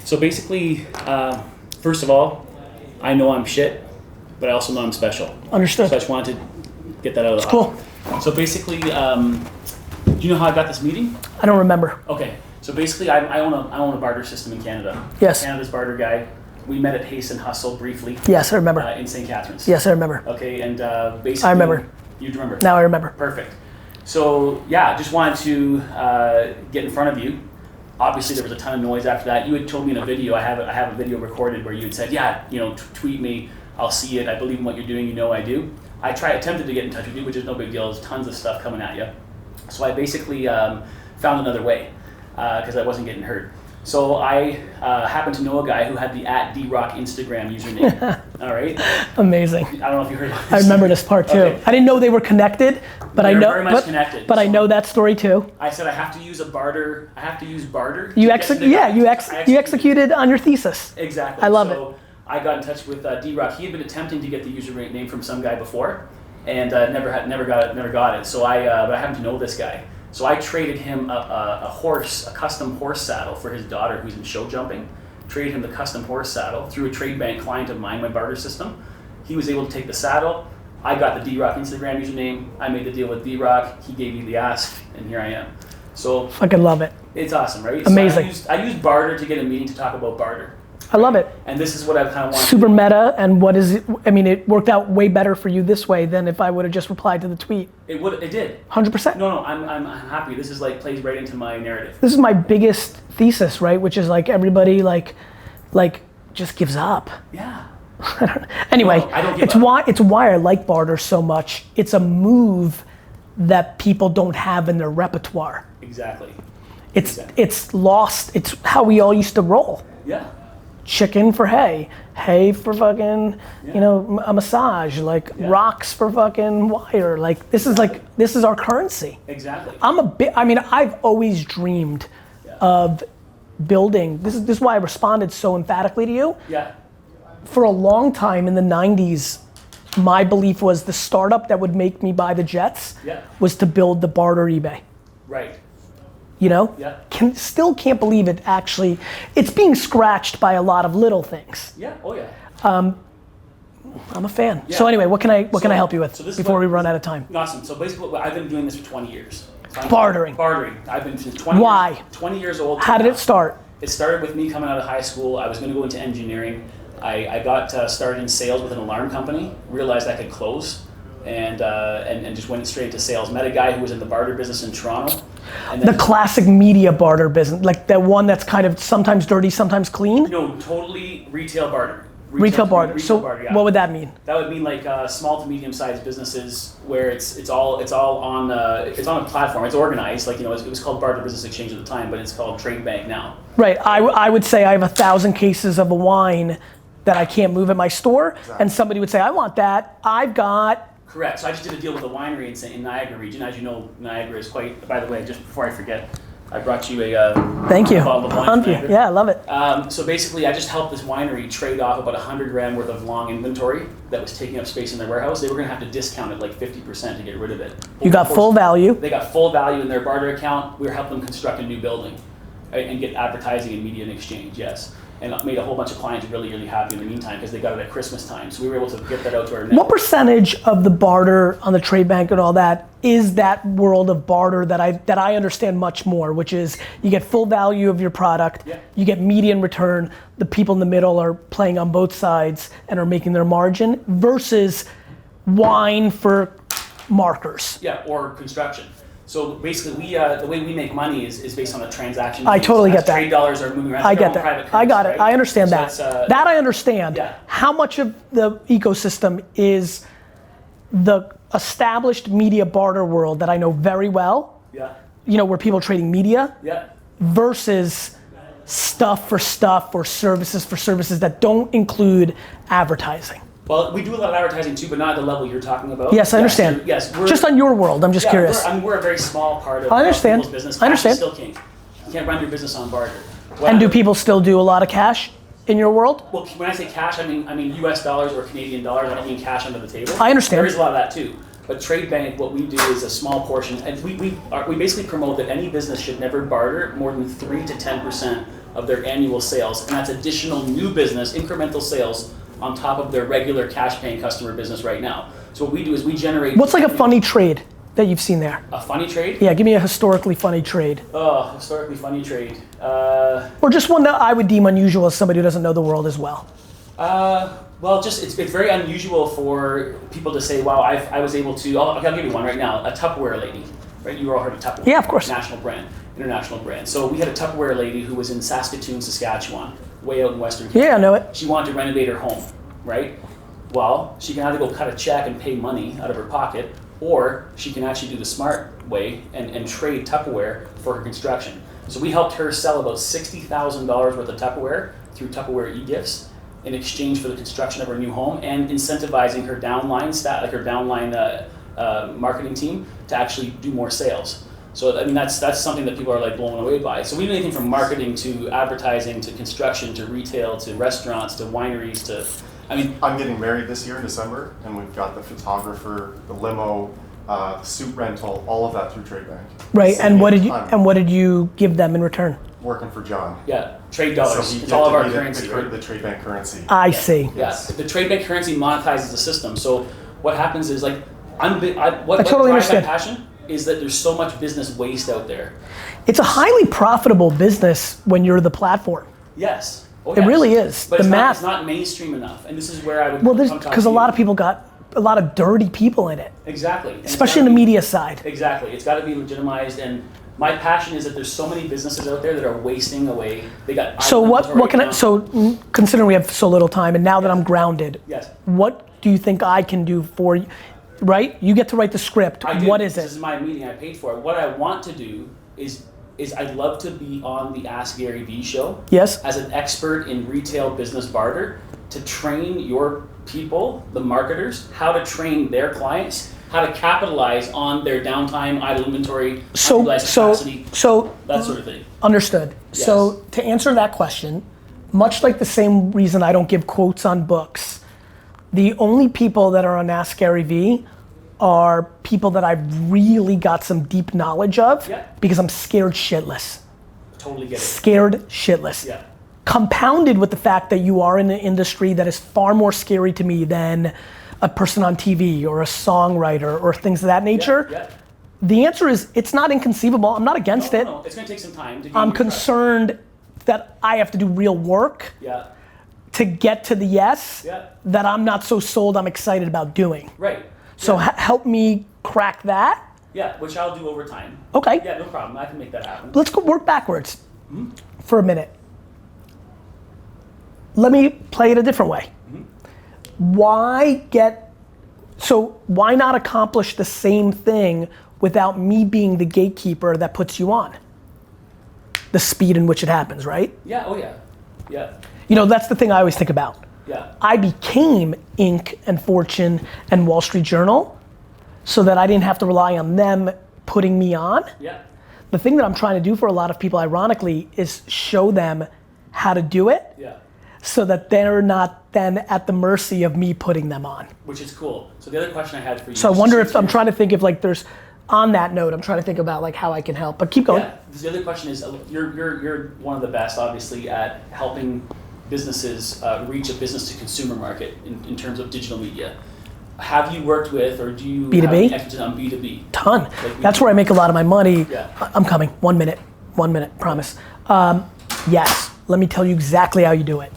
So basically, first of all, I know I'm shit, but I also know I'm special. Understood. So I just wanted to get that out of the Cool. So basically, do you know how I got this meeting? I don't remember. Okay. So basically, I own a barter system in Canada. Yes. Canada's barter guy. We met at Haste and Hustle briefly. Yes, I remember. In St. Catharines. Yes, I remember. Okay, and basically. I remember. You remember? Now I remember. Perfect. So yeah, just wanted to get in front of you. Obviously, there was a ton of noise after that. You had told me in a video. I have a video recorded where you had said, "Yeah, tweet me. I'll see it. I believe in what you're doing. You know I do." I attempted to get in touch with you, which is no big deal. There's tons of stuff coming at you. So I basically found another way because I wasn't getting heard. So I happened to know a guy who had the @drock Instagram username. All right. Amazing. I don't know if you heard about this. I remember this part too. Okay. I didn't know they were connected, but I know. Very much connected. But I know that story too. I said I have to use Barter. You executed on your thesis. Exactly. I love it. So I got in touch with D-Rock. He had been attempting to get the username from some guy before, and never got it. So but I happen to know this guy. So I traded him a custom horse saddle for his daughter who's in show jumping. Traded him the custom horse saddle through a TradeBank client of mine, my barter system. He was able to take the saddle. I got the D-Rock Instagram username. I made the deal with D-Rock. He gave me the ask, and here I am. So fucking love it. It's awesome, right? Amazing. So I used Barter to get a meeting to talk about Barter. I love it. And this is what I kind of want. Super meta, and what is it? I mean, it worked out way better for you this way than if I would have just replied to the tweet. It did. 100%. No, I'm happy. This is plays right into my narrative. This is my biggest thesis, right? Which is everybody just gives up. Yeah. Anyway, no, I don't give up. It's why I like Barter so much. It's a move that people don't have in their repertoire. Exactly. It's lost. It's how we all used to roll. Yeah. Chicken for hay for fucking, a massage, rocks for fucking wire. This is our currency. Exactly. I've always dreamed of building, this is why I responded so emphatically to you. Yeah. For a long time in the 90s, my belief was the startup that would make me buy the jets was to build the Barter eBay. Right. Yeah. Still can't believe it actually. It's being scratched by a lot of little things. Yeah. Oh yeah. I'm a fan. Yeah. So anyway, what can I help you with before we run out of time? Awesome. So basically, I've been doing this for 20 years. Bartering. I've been since 20. Why? Years, 20 years old. How did it start? It started with me coming out of high school. I was going to go into engineering. I got started in sales with an alarm company. Realized I could close. And just went straight into sales. Met a guy who was in the barter business in Toronto. And then, the classic media barter business, like the one that's kind of sometimes dirty, sometimes clean? No, totally retail barter. Retail barter. So barter, yeah. What would that mean? That would mean small to medium-sized businesses where it's all on a platform. It's organized. It was called Barter Business Exchange at the time, but it's called TradeBank now. Right. I would say I have 1,000 cases of a wine that I can't move at my store, exactly. And somebody would say, I want that. I've got. Correct. So I just did a deal with a winery in Niagara region. As you know, Niagara is quite. By the way, just before I forget, I brought you a thank you. Bottle of wine. Yeah, I love it. So basically, I just helped this winery trade off about 100 grand worth of long inventory that was taking up space in their warehouse. They were going to have to discount it 50% to get rid of it. You got full value. They got full value in their barter account. We were helping them construct a new building and get advertising and media in exchange. Yes. And made a whole bunch of clients really, really happy in the meantime because they got it at Christmas time. So we were able to get that out to our network. What percentage of the barter on the TradeBank and all that is that world of barter that I understand much more, which is you get full value of your product, you get median return, the people in the middle are playing on both sides and are making their margin versus wine for markers. Yeah, or construction. So basically, the way we make money is based on a transaction. I totally get that. Trade dollars are moving around. I get that. I got it. Right? I understand that. That I understand. Yeah. How much of the ecosystem is the established media barter world that I know very well? Yeah. Where people are trading media. Yeah. Versus stuff for stuff or services for services that don't include advertising. Well, we do a lot of advertising too, but not at the level you're talking about. Yes, I understand. We're just on your world, I'm just curious. We're a very small part of people's business. I understand. Still king. You can't run your business on barter. And do people still do a lot of cash in your world? Well, when I say cash, I mean US dollars or Canadian dollars. I don't mean cash under the table. I understand. There is a lot of that too. But TradeBank, what we do is a small portion, and we basically promote that any business should never barter more than 3 to 10% of their annual sales, and that's additional new business, incremental sales on top of their regular cash paying customer business right now. So what we do is we generate. What's like a funny trade that you've seen there? A funny trade? Yeah, give me a historically funny trade. Oh, historically funny trade. Or just one that I would deem unusual as somebody who doesn't know the world as well. Well, just it's very unusual for people to say, wow, I was able to, I'll give you one right now, a Tupperware lady, right? You all heard of Tupperware. Yeah, of course. National brand, international brand. So we had a Tupperware lady who was in Saskatoon, Saskatchewan, way out in Western Canada. Yeah, I know it. She wanted to renovate her home, right? Well, she can either go cut a check and pay money out of her pocket, or she can actually do the smart way and trade Tupperware for her construction. So we helped her sell about $60,000 worth of Tupperware through Tupperware e-gifts in exchange for the construction of her new home, and incentivizing her downline staff, like her downline marketing team, to actually do more sales. So I mean that's something that people are like blown away by. So we do anything from marketing to advertising to construction to retail to restaurants to wineries to, I mean. I'm getting married this year in December, and we've got the photographer, the limo, the suit rental, all of that through TradeBank. Right, and what did you give them in return? Working for John. Yeah, trade dollars. So it's all of our currency. The TradeBank currency. I see. Yes, the TradeBank currency monetizes the system. So what happens is like, what totally drives my understand. passion is that there's so much business waste out there. It's a highly profitable business when you're the platform. Yes. Oh, It really is. But the it's math. not mainstream enough, and this is where I would. Well, because a lot of people got a lot of dirty people in it. Exactly. And especially in the media side. Exactly. It's got to be legitimized, and my passion is that there's so many businesses out there that are wasting away. They got. So what can I? So considering we have so little time, and now that I'm grounded, yes. What do you think I can do for you? Right? You get to write the script. What is it? This is my meeting. I paid for it. What I want to do is I'd love to be on the Ask GaryVee show. Yes. As an expert in retail business barter, to train your people, the marketers, how to train their clients, how to capitalize on their downtime, idle inventory, capacity, that sort of thing. Understood. Yes. So to answer that question, much like the same reason I don't give quotes on books, the only people that are on Ask GaryVee are people that I've really got some deep knowledge of, because I'm scared shitless. Totally get it. Scared shitless. Yeah. Compounded with the fact that you are in an industry that is far more scary to me than a person on TV or a songwriter or things of that nature. Yeah. The answer is, it's not inconceivable. I'm not against it. No, it's going to take some time to gain I'm your trust. concerned that I have to do real work to get to the yes that I'm not so sold I'm excited about doing. Right. So help me crack that. Yeah, which I'll do over time. Okay. Yeah, no problem. I can make that happen. Let's go work backwards for a minute. Let me play it a different way. Why not accomplish the same thing without me being the gatekeeper that puts you on? The speed in which it happens, right? Yeah, oh yeah. Yeah. You know, that's the thing I always think about. Yeah. I became Inc. and Fortune and Wall Street Journal so that I didn't have to rely on them putting me on. Yeah. The thing that I'm trying to do for a lot of people, ironically, is show them how to do it. Yeah. So that they're not then at the mercy of me putting them on. Which is cool. So the other question I had for you. So I wonder if, I'm trying to think if like there's, on that note, I'm trying to think about like how I can help, but keep going. Yeah, the other question is, you're one of the best, obviously, at helping businesses reach a business to consumer market in terms of digital media. Have you worked with, or do you B2B? have any expertise on B2B? Ton. That's where I make a lot of my money. Yeah. I'm coming, 1 minute, promise. Yes, let me tell you exactly how you do it.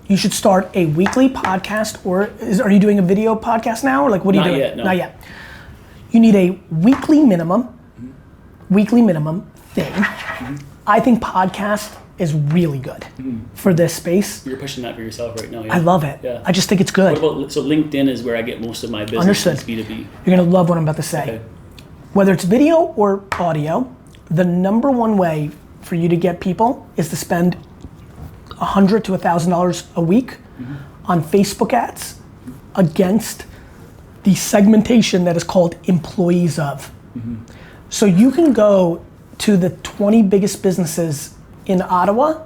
You should start a weekly podcast, or are you doing a video podcast now? Or like, what are you doing? Not yet, no. Not yet. You need a weekly minimum thing. I think podcast is really good for this space. You're pushing that for yourself right now. Yeah. I love it. Yeah. I just think it's good. What about, so LinkedIn is where I get most of my business. Understood. Is B2B. You're gonna love what I'm about to say. Okay. Whether it's video or audio, the number one way for you to get people is to spend $100 to $1,000 a week on Facebook ads against the segmentation that is called employees of. So you can go to the 20 biggest businesses in Ottawa,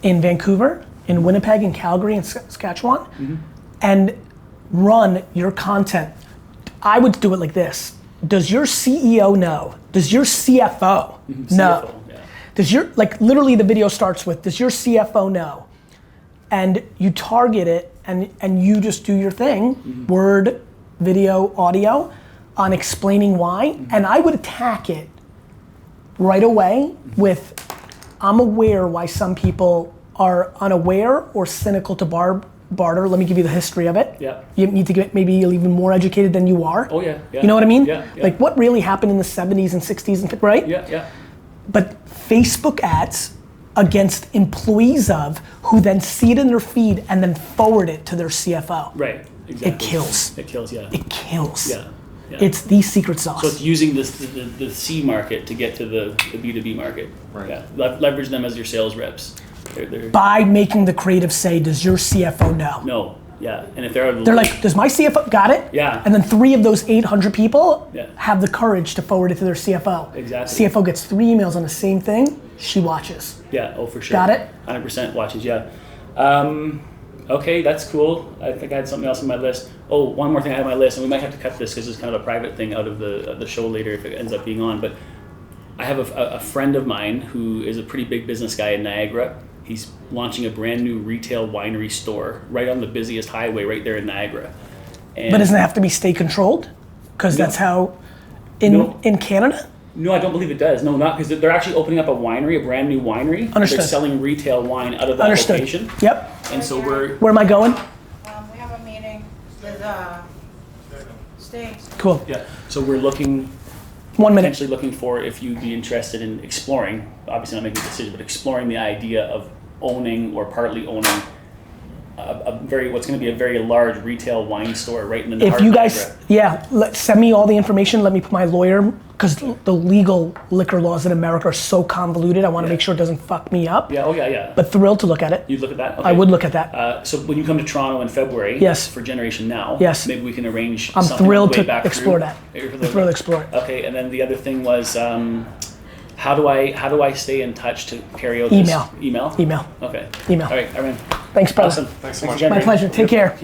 in Vancouver, in Winnipeg, in Calgary, in Saskatchewan, and run your content. I would do it like this. Does your CEO know? Does your CFO know CFO, yeah. does your, like literally the video starts with, does your CFO know? And you target it and you just do your thing, word, video, audio, on explaining why. And I would attack it right away with, I'm aware why some people are unaware or cynical to barter. Let me give you the history of it. Yeah. You need to get maybe even more educated than you are. Oh yeah. You know what I mean? Yeah. Like what really happened in the 70s and 60s, and right? Yeah. But Facebook ads against employees of who then see it in their feed and then forward it to their CFO. Right. Exactly. It kills. It kills. Yeah. It kills. Yeah. It's the secret sauce. So it's using the C market to get to the B2B market. Right. Yeah. Leverage them as your sales reps. They're By making the creative say, does your CFO know? no. Yeah. And if They're like, does my CFO, got it? Yeah. And then 3 of those 800 people Yeah. have the courage to forward it to their CFO. Exactly. CFO gets 3 emails on the same thing, she watches. Yeah, oh for sure. Got it? 100% watches, yeah. Okay, that's cool. I think I had something else on my list. Oh, one more thing I had on my list, and we might have to cut this because it's kind of a private thing out of the show later if it ends up being on, but I have a friend of mine who is a pretty big business guy in Niagara. He's launching a brand new retail winery store right on the busiest highway right there in Niagara. And But doesn't it have to be state controlled? Because No. that's how, No. in Canada? No, I don't believe it does. No, not because they're actually opening up a winery, a brand new winery. Understood. They're selling retail wine out of that Understood. location. Yep. And so we're Where am I going? We have a meeting with States. Cool. yeah. So we're looking 1 minute. potentially looking for if you'd be interested in exploring, obviously not making a decision, but exploring the idea of owning or partly owning what's going to be a very large retail wine store right in the heart If you of guys, Niagara. send me all the information. Let me put my lawyer, because the legal liquor laws in America are so convoluted. I want to Yeah. make sure it doesn't fuck me up. Yeah, oh yeah. But thrilled to look at it. You'd look at that? Okay. I would look at that. So when you come to Toronto in February, Yes. for Generation Now, Yes. maybe we can arrange I'm something thrilled way to back explore through. that. You're I'm thrilled to explore it. Okay, and then the other thing was, how do I stay in touch to carry out Email. this? Email? Email. Okay. Email. All right, Aaron. Thanks, brother. Awesome. Thanks so much. again, My Aaron. pleasure. Take care.